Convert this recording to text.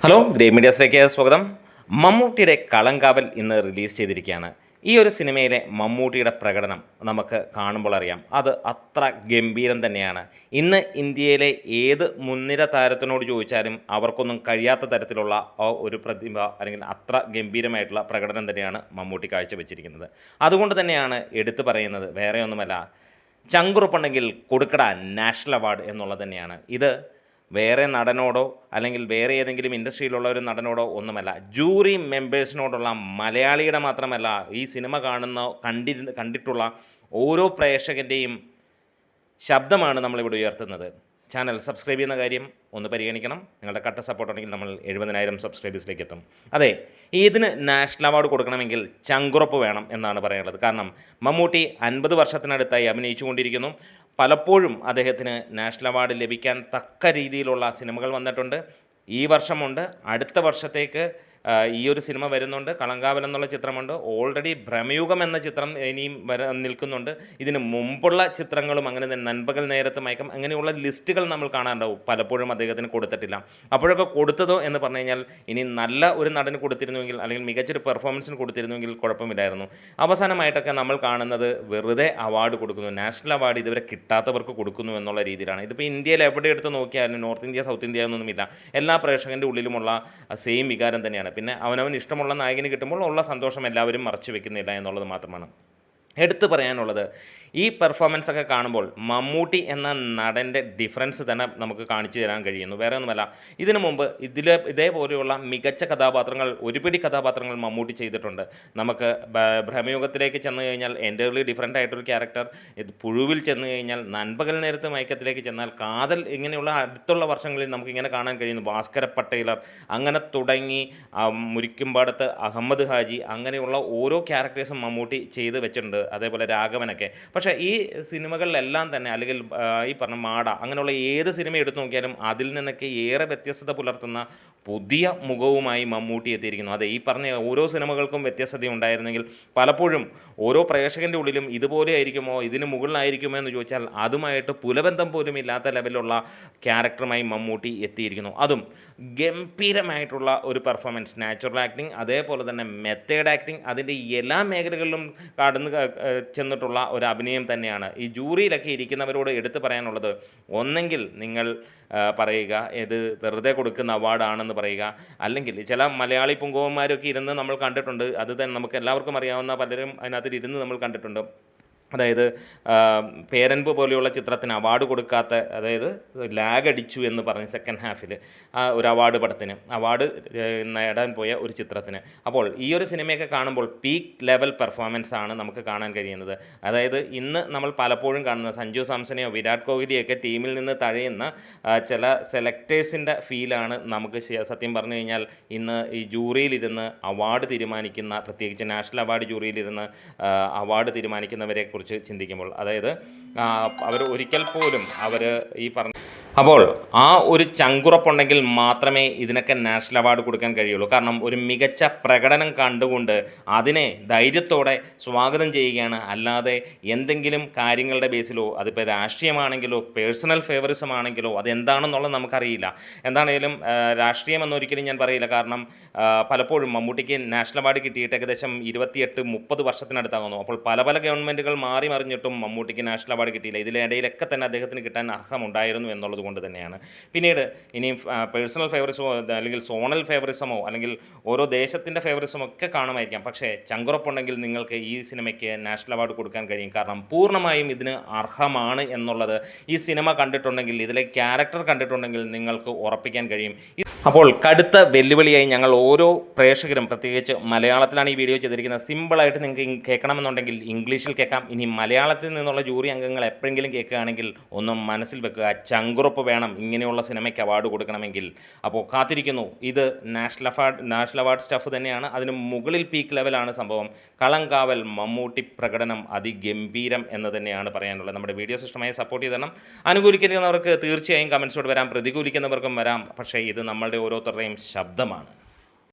Hello great മീഡിയാസിലേക്ക് സ്വാഗതം. മമ്മൂട്ടിയുടെ കളങ്കാവൽ ഇന്ന് റിലീസ് ചെയ്തിരിക്കുകയാണ്. ഈ ഒരു സിനിമയിലെ മമ്മൂട്ടിയുടെ പ്രകടനം നമുക്ക് കാണുമ്പോൾ അറിയാം, അത് അത്ര ഗംഭീരം തന്നെയാണ്. ഇന്ന് ഇന്ത്യയിലെ ഏത് മുൻനിര താരത്തിനോട് ചോദിച്ചാലും അവർക്കൊന്നും കഴിയാത്ത തരത്തിലുള്ള ഒരു പ്രതിഭ അല്ലെങ്കിൽ അത്ര ഗംഭീരമായിട്ടുള്ള പ്രകടനം തന്നെയാണ് മമ്മൂട്ടി കാഴ്ചവെച്ചിരിക്കുന്നത്. അതുകൊണ്ട് തന്നെയാണ് എടുത്തു പറയുന്നത്, വേറെ ഒന്നുമല്ല, ചങ്കുറപ്പുണ്ടെങ്കിൽ കൊടുക്കട നാഷണൽ അവാർഡ് എന്നുള്ളത് തന്നെയാണ്. ഇത് വേറെ നടനോടോ അല്ലെങ്കിൽ വേറെ ഏതെങ്കിലും ഇൻഡസ്ട്രിയിലുള്ള ഒരു നടനോടോ ഒന്നുമല്ല, ജൂറി മെമ്പേഴ്സിനോടുള്ള മലയാളിയുടെ മാത്രമല്ല, ഈ സിനിമ കണ്ടിട്ടുള്ള ഓരോ പ്രേക്ഷകൻ്റെയും ശബ്ദമാണ് നമ്മളിവിടെ ഉയർത്തുന്നത്. ചാനൽ സബ്സ്ക്രൈബ് ചെയ്യുന്ന കാര്യം ഒന്ന് പരിഗണിക്കണം. നിങ്ങളുടെ കട്ട സപ്പോർട്ട് ഉണ്ടെങ്കിൽ നമ്മൾ 70,000 സബ്സ്ക്രൈബേഴ്സിലേക്ക് എത്തും. അതെ, ഇതിന് നാഷണൽ അവാർഡ് കൊടുക്കണമെങ്കിൽ ചങ്കുറപ്പ് വേണം എന്നാണ് പറയാനുള്ളത്. കാരണം മമ്മൂട്ടി 50 വർഷത്തിനടുത്തായി അഭിനയിച്ചുകൊണ്ടിരിക്കുന്നു. പലപ്പോഴും അദ്ദേഹത്തിന് നാഷണൽ അവാർഡ് ലഭിക്കാൻ തക്ക രീതിയിലുള്ള സിനിമകൾ വന്നിട്ടുണ്ട്. ഈ വർഷമുണ്ട്, അടുത്ത വർഷത്തേക്ക് ഈ ഒരു സിനിമ വരുന്നുണ്ട്. കളങ്കാവൽ എന്നുള്ള ചിത്രമുണ്ട്. ഓൾറെഡി ഭ്രമയുഗം എന്ന ചിത്രം ഇനിയും നിൽക്കുന്നുണ്ട്. ഇതിന് മുമ്പുള്ള ചിത്രങ്ങളും അങ്ങനെ തന്നെ, നൻപകൽ നേരത്ത് മയക്കം, അങ്ങനെയുള്ള ലിസ്റ്റുകൾ നമ്മൾ കാണാനുണ്ടാവും. പലപ്പോഴും അദ്ദേഹത്തിന് കൊടുത്തിട്ടില്ല. അപ്പോഴൊക്കെ കൊടുത്തതോ എന്ന് പറഞ്ഞു കഴിഞ്ഞാൽ, ഇനി നല്ല ഒരു നടന് കൊടുത്തിരുന്നുവെങ്കിൽ അല്ലെങ്കിൽ മികച്ചൊരു പെർഫോമൻസിന് കൊടുത്തിരുന്നുവെങ്കിൽ കുഴപ്പമില്ലായിരുന്നു. അവസാനമായിട്ടൊക്കെ നമ്മൾ കാണുന്നത് വെറുതെ അവാർഡ് കൊടുക്കുന്നു, നാഷണൽ അവാർഡ് ഇതുവരെ കിട്ടാത്തവർക്ക് കൊടുക്കുന്നു എന്നുള്ള രീതിയിലാണ്. ഇതിപ്പോൾ ഇന്ത്യയിൽ എവിടെ എടുത്ത് നോക്കിയാലും നോർത്ത് ഇന്ത്യ സൗത്ത് ഇന്ത്യ എന്നൊന്നുമില്ല, എല്ലാ പ്രേക്ഷകൻ്റെ ഉള്ളിലുമുള്ള സെയിം വികാരം തന്നെയാണ്. പിന്നെ അവനവൻ ഇഷ്ടമുള്ള നായകന് കിട്ടുമ്പോൾ ഉള്ള സന്തോഷം എല്ലാവരും മറച്ചു വെക്കുന്നില്ല എന്നുള്ളത് മാത്രമാണ് എടുത്തു പറയാനുള്ളത്. ഈ പെർഫോമൻസ് ഒക്കെ കാണുമ്പോൾ മമ്മൂട്ടി എന്ന നടൻ്റെ ഡിഫറൻസ് തന്നെ നമുക്ക് കാണിച്ചു തരാൻ കഴിയുന്നു. വേറെ ഒന്നുമല്ല, ഇതിനു മുമ്പ് ഇതേപോലെയുള്ള മികച്ച കഥാപാത്രങ്ങൾ, ഒരുപിടി കഥാപാത്രങ്ങൾ മമ്മൂട്ടി ചെയ്തിട്ടുണ്ട്. നമുക്ക് ഭ്രമയുഗത്തിലേക്ക് ചെന്ന് കഴിഞ്ഞാൽ എൻ്റർലി ഡിഫറൻ്റ് ആയിട്ടൊരു ക്യാരക്ടർ, പുഴുവിൽ ചെന്ന് കഴിഞ്ഞാൽ, നൻപകൽ നേരത്ത് മയക്കത്തിലേക്ക് ചെന്നാൽ കാതൽ, ഇങ്ങനെയുള്ള അടുത്തുള്ള വർഷങ്ങളിൽ നമുക്കിങ്ങനെ കാണാൻ കഴിയുന്നു. ഭാസ്കര പട്ടേലർ, അങ്ങനെ തുടങ്ങി മുരിക്കുംപാടത്ത് അഹമ്മദ് ഹാജി, അങ്ങനെയുള്ള ഓരോ ക്യാരക്ടേഴ്സും മമ്മൂട്ടി ചെയ്ത് വെച്ചിട്ടുണ്ട്. അതേപോലെ രാഘവനൊക്കെ. പക്ഷേ ഈ സിനിമകളിലെല്ലാം തന്നെ, അല്ലെങ്കിൽ ഈ പറഞ്ഞ മാട, അങ്ങനെയുള്ള ഏത് സിനിമ എടുത്തു നോക്കിയാലും അതിൽ നിന്നൊക്കെ ഏറെ വ്യത്യസ്തത പുലർത്തുന്ന പുതിയ മുഖവുമായി മമ്മൂട്ടി എത്തിയിരിക്കുന്നു. അതെ, ഈ പറഞ്ഞ ഓരോ സിനിമകൾക്കും വ്യത്യസ്തത ഉണ്ടായിരുന്നെങ്കിൽ പലപ്പോഴും ഓരോ പ്രേക്ഷകൻ്റെ ഉള്ളിലും ഇതുപോലെ ആയിരിക്കുമോ, ഇതിന് മുകളിലായിരിക്കുമോ എന്ന് ചോദിച്ചാൽ അതുമായിട്ട് പുലബന്ധം പോലും ഇല്ലാത്ത ലെവലുള്ള ക്യാരക്ടറുമായി മമ്മൂട്ടി എത്തിയിരിക്കുന്നു. അതും ഗംഭീരമായിട്ടുള്ള ഒരു പെർഫോമൻസ്, നാച്ചുറൽ ആക്ടിങ്, അതേപോലെ തന്നെ മെത്തേഡ് ആക്ടിങ്, അതിൻ്റെ എല്ലാ മേഖലകളിലും കടന്ന് ചെന്നിട്ടുള്ള ഒരു അഭിനയം തന്നെയാണ്. ഈ ജൂറിയിലൊക്കെ ഇരിക്കുന്നവരോട് എടുത്തു പറയാനുള്ളത്, ഒന്നെങ്കിൽ നിങ്ങൾ പറയുക ഇത് വെറുതെ കൊടുക്കുന്ന അവാർഡാണെന്ന് പറയുക, അല്ലെങ്കിൽ ചില മലയാളി പുങ്കവന്മാരൊക്കെ ഇരുന്ന് നമ്മൾ കണ്ടിട്ടുണ്ട്. അത് തന്നെ നമുക്ക് എല്ലാവർക്കും അറിയാവുന്ന പലരും അതിനകത്ത് ഇരുന്ന് നമ്മൾ കണ്ടിട്ടുണ്ട്. അതായത് പേരൻപ് പോലെയുള്ള ചിത്രത്തിന് അവാർഡ് കൊടുക്കാത്ത, അതായത് ലാഗ് അടിച്ചു എന്ന് പറഞ്ഞ് സെക്കൻഡ് ഹാഫിൽ ഒരു അവാർഡ് പടത്തിന് അവാർഡ് നേടാൻ പോയ ഒരു ചിത്രത്തിന്. അപ്പോൾ ഈ ഒരു സിനിമയൊക്കെ കാണുമ്പോൾ പീക്ക് ലെവൽ പെർഫോമൻസ് ആണ് നമുക്ക് കാണാൻ കഴിയുന്നത്. അതായത് ഇന്ന് നമ്മൾ പലപ്പോഴും കാണുന്ന സഞ്ജു സാംസനെയോ വിരാട് കോഹ്ലിയൊക്കെ ടീമിൽ നിന്ന് തഴയുന്ന ചില സെലക്ടേഴ്സിൻ്റെ ഫീലാണ് നമുക്ക് സത്യം പറഞ്ഞു കഴിഞ്ഞാൽ ഇന്ന് ഈ ജൂറിയിലിരുന്ന് അവാർഡ് തീരുമാനിക്കുന്ന, പ്രത്യേകിച്ച് നാഷണൽ അവാർഡ് ജൂറിയിലിരുന്ന് അവാർഡ് തീരുമാനിക്കുന്നവരെ കുറിച്ച് ചിന്തിക്കുമ്പോൾ. അതായത് അവർ ഒരിക്കൽ പോലും ഈ പറഞ്ഞ, അപ്പോൾ ആ ഒരു ചങ്കുറപ്പുണ്ടെങ്കിൽ മാത്രമേ ഇതിനൊക്കെ നാഷണൽ അവാർഡ് കൊടുക്കാൻ കഴിയുള്ളൂ. കാരണം ഒരു മികച്ച പ്രകടനം കണ്ടുകൊണ്ട് അതിനെ ധൈര്യത്തോടെ സ്വാഗതം ചെയ്യുകയാണ്. അല്ലാതെ എന്തെങ്കിലും കാര്യങ്ങളുടെ ബേസിലോ, അതിപ്പോൾ രാഷ്ട്രീയമാണെങ്കിലോ പേഴ്സണൽ ഫേവറിസം ആണെങ്കിലോ അതെന്താണെന്നുള്ളത് നമുക്കറിയില്ല. എന്താണെങ്കിലും രാഷ്ട്രീയം എന്നൊരിക്കലും ഞാൻ പറയില്ല. കാരണം പലപ്പോഴും മമ്മൂട്ടിക്ക് നാഷണൽ അവാർഡ് കിട്ടിയിട്ട് ഏകദേശം 28-30 വർഷത്തിനടുത്താകുന്നു. അപ്പോൾ പല ഗവൺമെൻറ്റുകൾ മാറി മറിഞ്ഞിട്ടും മമ്മൂട്ടിക്ക് നാഷണൽ അവാർഡ് കിട്ടിയില്ല. ഇതിനിടയിലൊക്കെ തന്നെ അദ്ദേഹത്തിന് കിട്ടാൻ അർഹമുണ്ടായിരുന്നു എന്നുള്ളത് കൊണ്ട് തന്നെയാണ്. പിന്നീട് ഇനിയും പേഴ്സണൽ ഫേവറിസമോ അല്ലെങ്കിൽ സോണൽ ഫേവറിസമോ അല്ലെങ്കിൽ ഓരോ ദേശത്തിൻ്റെ ഫേവറിസമോ ഒക്കെ കാണുമായിരിക്കാം. പക്ഷേ ചങ്കുറപ്പുണ്ടെങ്കിൽ നിങ്ങൾക്ക് ഈ സിനിമയ്ക്ക് നാഷണൽ അവാർഡ് കൊടുക്കാൻ കഴിയും. കാരണം പൂർണ്ണമായും ഇതിന് അർഹമാണ് എന്നുള്ളത് ഈ സിനിമ കണ്ടിട്ടുണ്ടെങ്കിൽ, ഇതിലെ ക്യാരക്ടർ കണ്ടിട്ടുണ്ടെങ്കിൽ നിങ്ങൾക്ക് ഉറപ്പിക്കാൻ കഴിയും. അപ്പോൾ കടുത്ത വെല്ലുവിളിയായി ഞങ്ങൾ ഓരോ പ്രേക്ഷകരും, പ്രത്യേകിച്ച് മലയാളത്തിലാണ് ഈ വീഡിയോ ചെയ്തിരിക്കുന്നത്, സിമ്പിളായിട്ട് നിങ്ങൾക്ക് കേൾക്കണമെന്നുണ്ടെങ്കിൽ ഇംഗ്ലീഷിൽ കേൾക്കാം. ഇനി മലയാളത്തിൽ നിന്നുള്ള ജൂറി അംഗങ്ങൾ എപ്പോഴെങ്കിലും കേൾക്കുകയാണെങ്കിൽ ഒന്നും മനസ്സിൽ വെക്കുക, ചങ്കുറപ്പ് വേണം ഇങ്ങനെയുള്ള സിനിമയ്ക്ക് അവാർഡ് കൊടുക്കണമെങ്കിൽ. അപ്പോൾ കാത്തിരിക്കുന്നു. ഇത് നാഷണൽ അവാർഡ് സ്റ്റഫ് തന്നെയാണ്. അതിന് മുകളിൽ പീക്ക് ലെവലാണ് സംഭവം. കളങ്കാവൽ മമ്മൂട്ടി പ്രകടനം അതിഗംഭീരം എന്ന് തന്നെയാണ് പറയാനുള്ളത്. നമ്മുടെ വീഡിയോസ് ഇഷ്ടമായി സപ്പോർട്ട് ചെയ്ത് തരണം. അനുകൂലിക്കുന്നവർക്ക് തീർച്ചയായും കമൻസോട് വരാം, പ്രതികൂലിക്കുന്നവർക്കും വരാം. പക്ഷേ ഇത് നമ്മളുടെ ഓരോരുത്തരുടെയും ശബ്ദമാണ്.